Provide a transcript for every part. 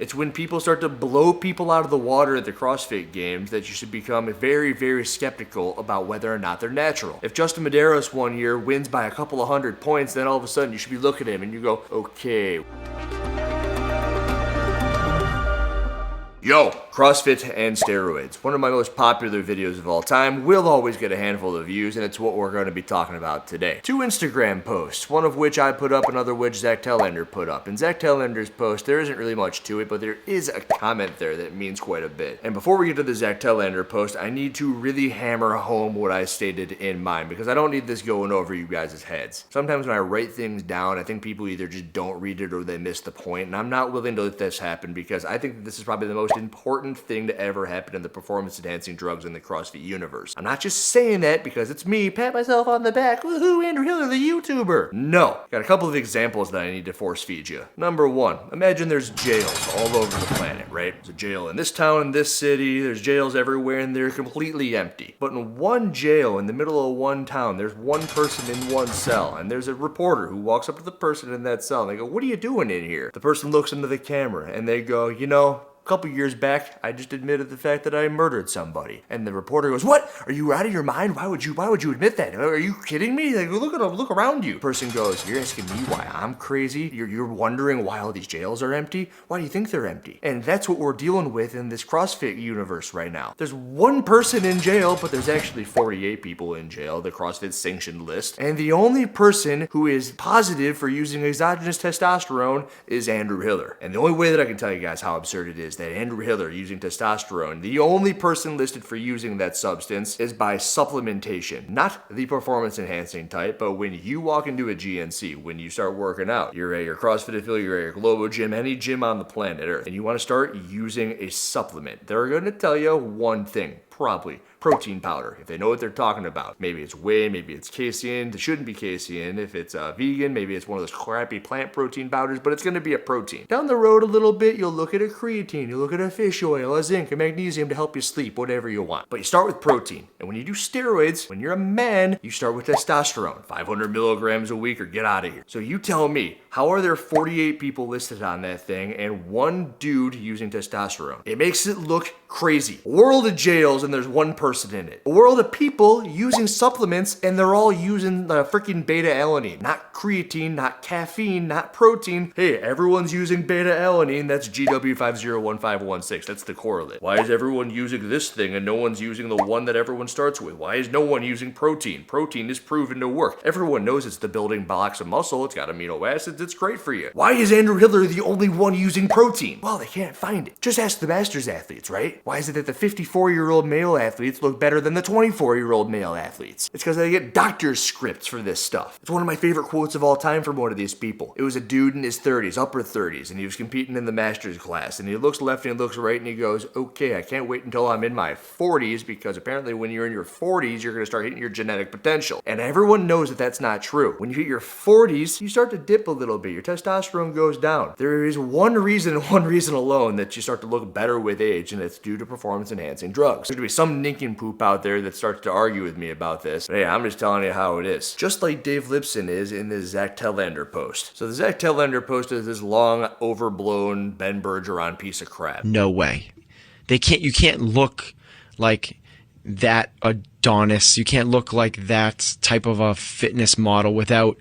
It's when people start to blow people out of the water at the CrossFit games that you should become very, very skeptical about whether or not they're natural. If Justin Medeiros one year wins by a couple of 100 points, then all of a sudden you should be looking at him and you go, okay. Yo, CrossFit and steroids. One of my most popular videos of all time, will always get a handful of views, and it's what we're going to be talking about today. 2 Instagram posts, one of which I put up, another which Zach Tellander put up. In Zach Tellander's post, there isn't really much to it, but there is a comment there that means quite a bit. And before we get to the Zach Tellander post, I need to really hammer home what I stated in mine, because I don't need this going over you guys' heads. Sometimes when I write things down, I think people either just don't read it or they miss the point, and I'm not willing to let this happen because I think that this is probably the most important thing to ever happen in the performance-enhancing drugs in the CrossFit universe. I'm not just saying that because it's me, pat myself on the back, woohoo, Andrew Hiller, the YouTuber. No, got a couple of examples that I need to force feed you. Number 1, imagine there's jails all over the planet, right? There's a jail in this town, in this city, there's jails everywhere, and they're completely empty. But in one jail, in the middle of one town, there's one person in one cell, and there's a reporter who walks up to the person in that cell, and they go, "What are you doing in here?" The person looks into the camera, and they go, "You know, a couple years back, I just admitted the fact that I murdered somebody." And the reporter goes, "What? Are you out of your mind? Why would you admit that? Are you kidding me? Like, look around you." Person goes, "You're asking me why I'm crazy? You're wondering why all these jails are empty? Why do you think they're empty?" And that's what we're dealing with in this CrossFit universe right now. There's one person in jail, but there's actually 48 people in jail, the CrossFit sanctioned list. And the only person who is positive for using exogenous testosterone is Andrew Hiller. And the only way that I can tell you guys how absurd it is that Andrew Hiller using testosterone, the only person listed for using that substance, is by supplementation. Not the performance enhancing type, but when you walk into a GNC, when you start working out, you're at your CrossFit affiliate, you're at your Globo gym, any gym on the planet Earth, and you want to start using a supplement, they're going to tell you one thing, probably protein powder, if they know what they're talking about. Maybe it's whey, maybe it's casein. It shouldn't be casein. If it's vegan, maybe it's one of those crappy plant protein powders, but it's going to be a protein. Down the road a little bit, you'll look at a creatine, you'll look at a fish oil, a zinc, a magnesium to help you sleep, whatever you want. But you start with protein. And when you do steroids, when you're a man, you start with testosterone, 500 milligrams a week or get out of here. So you tell me, how are there 48 people listed on that thing and one dude using testosterone? It makes it look crazy. A world of jails and there's one person in it. A world of people using supplements and they're all using the freaking beta-alanine. Not creatine, not caffeine, not protein. Hey, everyone's using beta-alanine. That's GW501516. That's the correlate. Why is everyone using this thing and no one's using the one that everyone starts with? Why is no one using protein? Protein is proven to work. Everyone knows it's the building blocks of muscle. It's got amino acids. It's great for you. Why is Andrew Hiller the only one using protein? Well, they can't find it. Just ask the Masters athletes, right? Why is it that the 54-year-old male athletes look better than the 24-year-old male athletes? It's because they get doctor's scripts for this stuff. It's one of my favorite quotes of all time from one of these people. It was a dude in his 30s, upper 30s, and he was competing in the Masters class, and he looks left and he looks right, and he goes, "Okay, I can't wait until I'm in my 40s, because apparently when you're in your 40s, you're going to start hitting your genetic potential." And everyone knows that that's not true. When you hit your 40s, you start to dip a little bit. Your testosterone goes down. There is one reason alone that you start to look better with age, and it's due to performance-enhancing drugs. There's going to be some nincompoop out there that starts to argue with me about this. But hey, I'm just telling you how it is. Just like Dave Lipson is in the Zach Tellander post. So the Zach Tellander post is this long, overblown Ben Bergeron piece of crap. No way. You can't look like that Adonis. You can't look like that type of a fitness model without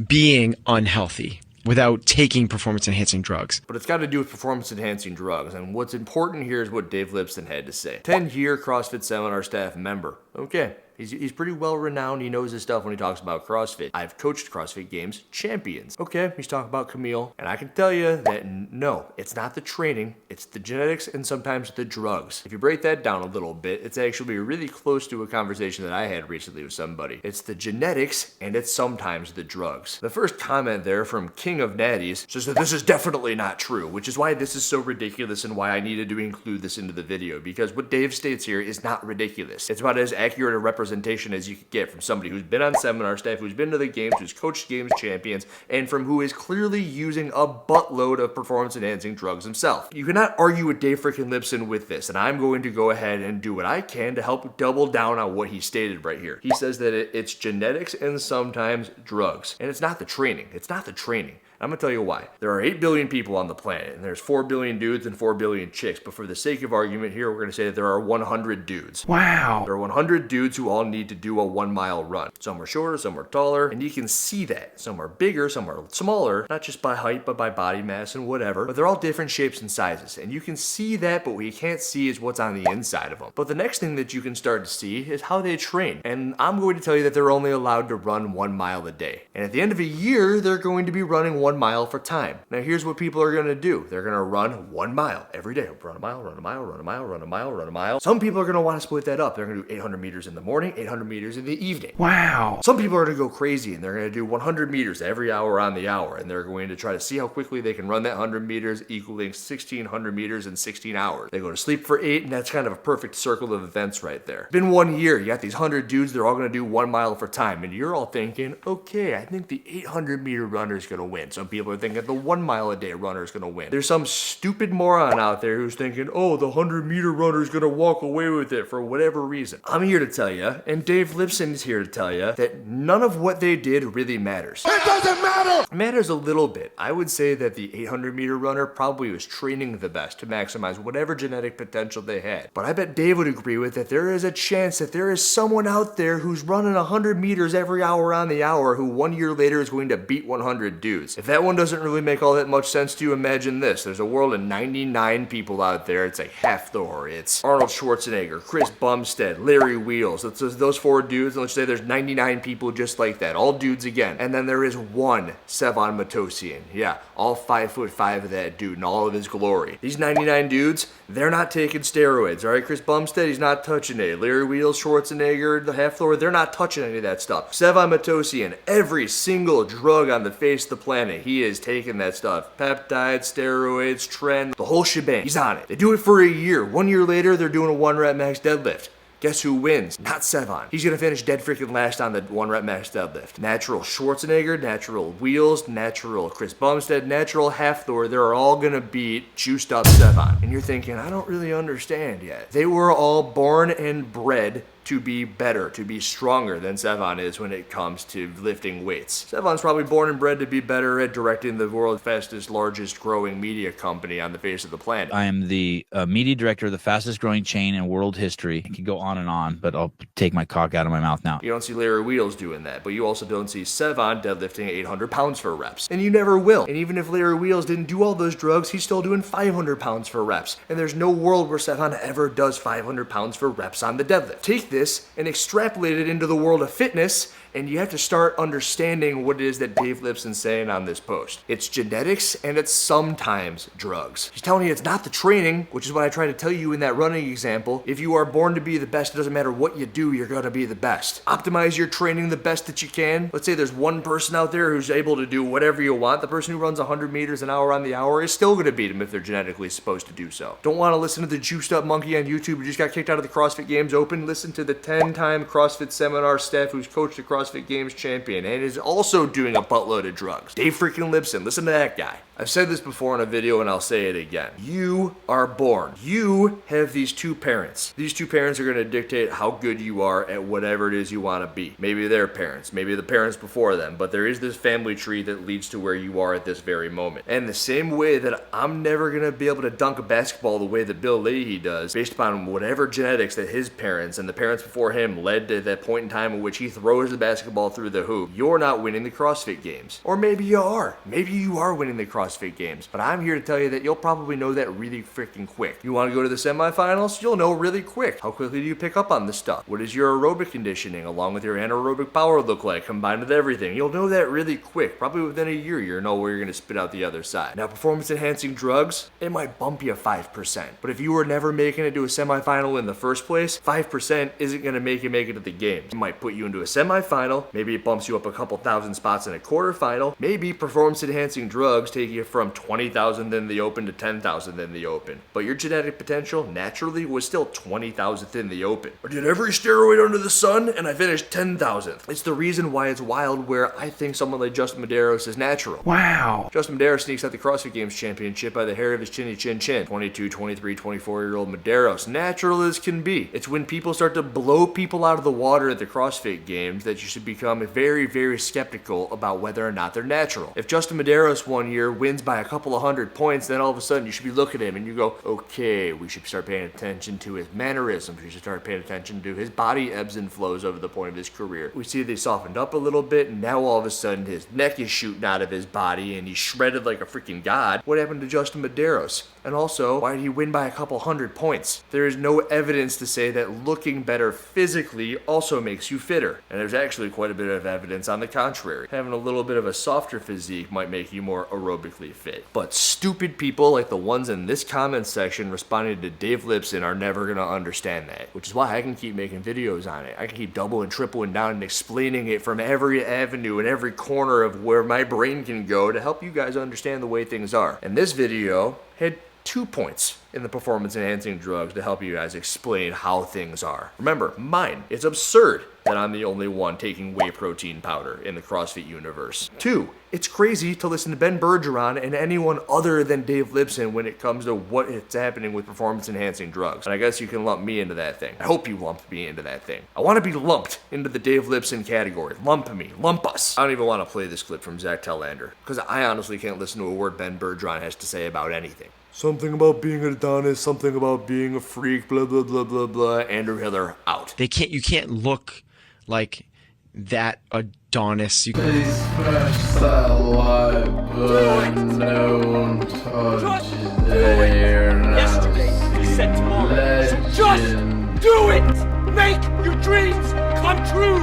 being unhealthy, without taking performance-enhancing drugs. But it's got to do with performance-enhancing drugs, and what's important here is what Dave Lipson had to say. 10-year CrossFit seminar staff member. Okay. He's pretty well renowned. He knows his stuff when he talks about CrossFit. I've coached CrossFit Games champions. Okay, he's talking about Camille. And I can tell you that no, it's not the training, it's the genetics and sometimes the drugs. If you break that down a little bit, it's actually really close to a conversation that I had recently with somebody. It's the genetics and it's sometimes the drugs. The first comment there from King of Natties says that this is definitely not true, which is why this is so ridiculous and why I needed to include this into the video, because what Dave states here is not ridiculous. It's about as accurate a representation as you could get from somebody who's been on seminar staff, who's been to the games, who's coached games champions, and from who is clearly using a buttload of performance-enhancing drugs himself. You cannot argue with Dave freaking Lipson with this, and I'm going to go ahead and do what I can to help double down on what he stated right here. He says that it's genetics and sometimes drugs, and it's not the training. It's not the training. I'm gonna tell you why. There are 8 billion people on the planet, and there's 4 billion dudes and 4 billion chicks, but for the sake of argument here, we're gonna say that there are 100 dudes. Wow. There are 100 dudes who all need to do a 1 mile run. Some are shorter, some are taller, and you can see that. Some are bigger, some are smaller, not just by height, but by body mass and whatever, but they're all different shapes and sizes, and you can see that, but what you can't see is what's on the inside of them. But the next thing that you can start to see is how they train, and I'm going to tell you that they're only allowed to run 1 mile a day. And at the end of a year, they're going to be running 1 mile for time. Now here's what people are going to do. They're going to run 1 mile every day. Run a mile, run a mile, run a mile, run a mile, run a mile. Some people are going to want to split that up. They're going to do 800 meters in the morning, 800 meters in the evening. Wow. Some people are going to go crazy and they're going to do 100 meters every hour on the hour, and they're going to try to see how quickly they can run that 100 meters, equaling 1600 meters in 16 hours. They go to sleep for 8, and that's kind of a perfect circle of events right there. It's been 1 year, you got these 100 dudes, they're all going to do 1 mile for time, and you're all thinking, okay, I think the 800 meter runner is going to win. Some people are thinking the 1 mile a day runner is going to win. There's some stupid moron out there who's thinking, oh, the 100 meter runner is going to walk away with it for whatever reason. I'm here to tell you, and Dave Lipson is here to tell you, that none of what they did really matters. It doesn't matter! It matters a little bit. I would say that the 800 meter runner probably was training the best to maximize whatever genetic potential they had. But I bet Dave would agree with that there is a chance that there is someone out there who's running 100 meters every hour on the hour who 1 year later is going to beat 100 dudes. If that one doesn't really make all that much sense to you, imagine this. There's a world of 99 people out there. It's like Hafthor, it's Arnold Schwarzenegger, Chris Bumstead, Larry Wheels. It's those 4 dudes, and let's say there's 99 people just like that, all dudes again. And then there is one Sevan Matosian. Yeah, all 5'5" of that dude in all of his glory. These 99 dudes, they're not taking steroids, all right? Chris Bumstead, he's not touching it. Larry Wheels, Schwarzenegger, the Hafthor, they're not touching any of that stuff. Sevan Matosian, every single drug on the face of the planet, he is taking that stuff. Peptides, steroids, trend, the whole shebang. He's on it. They do it for a year. 1 year later, they're doing a 1 rep max deadlift. Guess who wins? Not Sevan. He's gonna finish dead freaking last on the 1 rep max deadlift. Natural Schwarzenegger, natural Wheels, natural Chris Bumstead, natural Hafthor, they're all gonna beat juiced up Sevan. And you're thinking, I don't really understand yet. They were all born and bred to be better, to be stronger than Sevan is when it comes to lifting weights. Sevan's probably born and bred to be better at directing the world's fastest, largest growing media company on the face of the planet. I am the media director of the fastest growing chain in world history. I could go on, but I'll take my cock out of my mouth now. You don't see Larry Wheels doing that, but you also don't see Sevan deadlifting 800 pounds for reps. And you never will. And even if Larry Wheels didn't do all those drugs, he's still doing 500 pounds for reps. And there's no world where Sevan ever does 500 pounds for reps on the deadlift. Take this and extrapolate it into the world of fitness, and you have to start understanding what it is that Dave Lipson's saying on this post. It's genetics, and it's sometimes drugs. He's telling you it's not the training, which is what I try to tell you in that running example. If you are born to be the best, it doesn't matter what you do, you're gonna be the best. Optimize your training the best that you can. Let's say there's one person out there who's able to do whatever you want. The person who runs 100 meters an hour on the hour is still gonna beat him if they're genetically supposed to do so. Don't wanna listen to the juiced up monkey on YouTube who just got kicked out of the CrossFit Games Open. Listen to the 10-time CrossFit seminar staff who's coached the CrossFit Games champion and is also doing a buttload of drugs. Dave freaking Lipson, listen to that guy. I've said this before in a video and I'll say it again. You are born. You have these 2 parents. These 2 parents are going to dictate how good you are at whatever it is you want to be. Maybe their parents, maybe the parents before them, but there is this family tree that leads to where you are at this very moment. And the same way that I'm never going to be able to dunk a basketball the way that Bill Leahy does, based upon whatever genetics that his parents and the parents before him led to that point in time in which he throws the basketball through the hoop, you're not winning the CrossFit Games. Or maybe you are. Maybe you are winning the CrossFit Games. But I'm here to tell you that you'll probably know that really freaking quick. You want to go to the semifinals? You'll know really quick. How quickly do you pick up on this stuff? What does your aerobic conditioning along with your anaerobic power look like combined with everything? You'll know that really quick. Probably within a year, you'll know where you're going to spit out the other side. Now, performance enhancing drugs, it might bump you 5%. But if you were never making it to a semifinal in the first place, 5% isn't going to make you make it to the games. It might put you into a semifinal. Maybe it bumps you up a couple thousand spots in a quarterfinal. Maybe performance enhancing drugs take you from 20,000th in the open to 10,000th in the open. But your genetic potential naturally was still 20,000th in the open. I did every steroid under the sun and I finished 10,000th. It's the reason why it's wild where I think someone like Justin Medeiros is natural. Wow. Justin Medeiros sneaks out the CrossFit Games championship by the hair of his chinny chin chin. 22, 23, 24-year-old Medeiros. Natural as can be. It's when people start to blow people out of the water at the CrossFit Games that you should become very, very skeptical about whether or not they're natural. If Justin Medeiros one year wins by a couple of 100 points, then all of a sudden you should be looking at him and you go, okay, we should start paying attention to his mannerisms. We should start paying attention to his body ebbs and flows over the point of his career. We see they softened up a little bit, and now all of a sudden his neck is shooting out of his body and he's shredded like a freaking god. What happened to Justin Medeiros? And also, why did he win by a couple 100 points? There is no evidence to say that looking better physically also makes you fitter. And there's actually quite a bit of evidence on the contrary. Having a little bit of a softer physique might make you more aerobically fit. But stupid people like the ones in this comment section responding to Dave Lipson are never gonna understand that. Which is why I can keep making videos on it. I can keep doubling, tripling down and explaining it from every avenue and every corner of where my brain can go to help you guys understand the way things are. And this video had 2 points in the performance enhancing drugs to help you guys explain how things are. Remember, mine. It's absurd that I'm the only one taking whey protein powder in the CrossFit universe. 2, it's crazy to listen to Ben Bergeron and anyone other than Dave Lipson when it comes to what is happening with performance enhancing drugs. And I guess you can lump me into that thing. I hope you lump me into that thing. I want to be lumped into the Dave Lipson category. Lump me. Lump us. I don't even want to play this clip from Zach Telander because I honestly can't listen to a word Ben Bergeron has to say about anything. Something about being an Adonis, something about being a freak, blah, blah, blah, blah, blah. Andrew Hiller, out. You can't look like that Adonis. Please smash that like button, no one touches there now. Yesterday, you said tomorrow. So just do it! Make your dreams come true!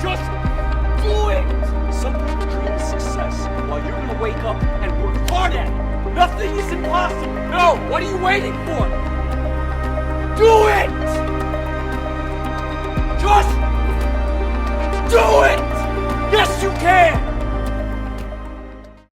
Just do it! Some people dream of success, while you're gonna wake up and work hard at it. Nothing is impossible! No! What are you waiting for? Do it! Just do it! Yes, you can!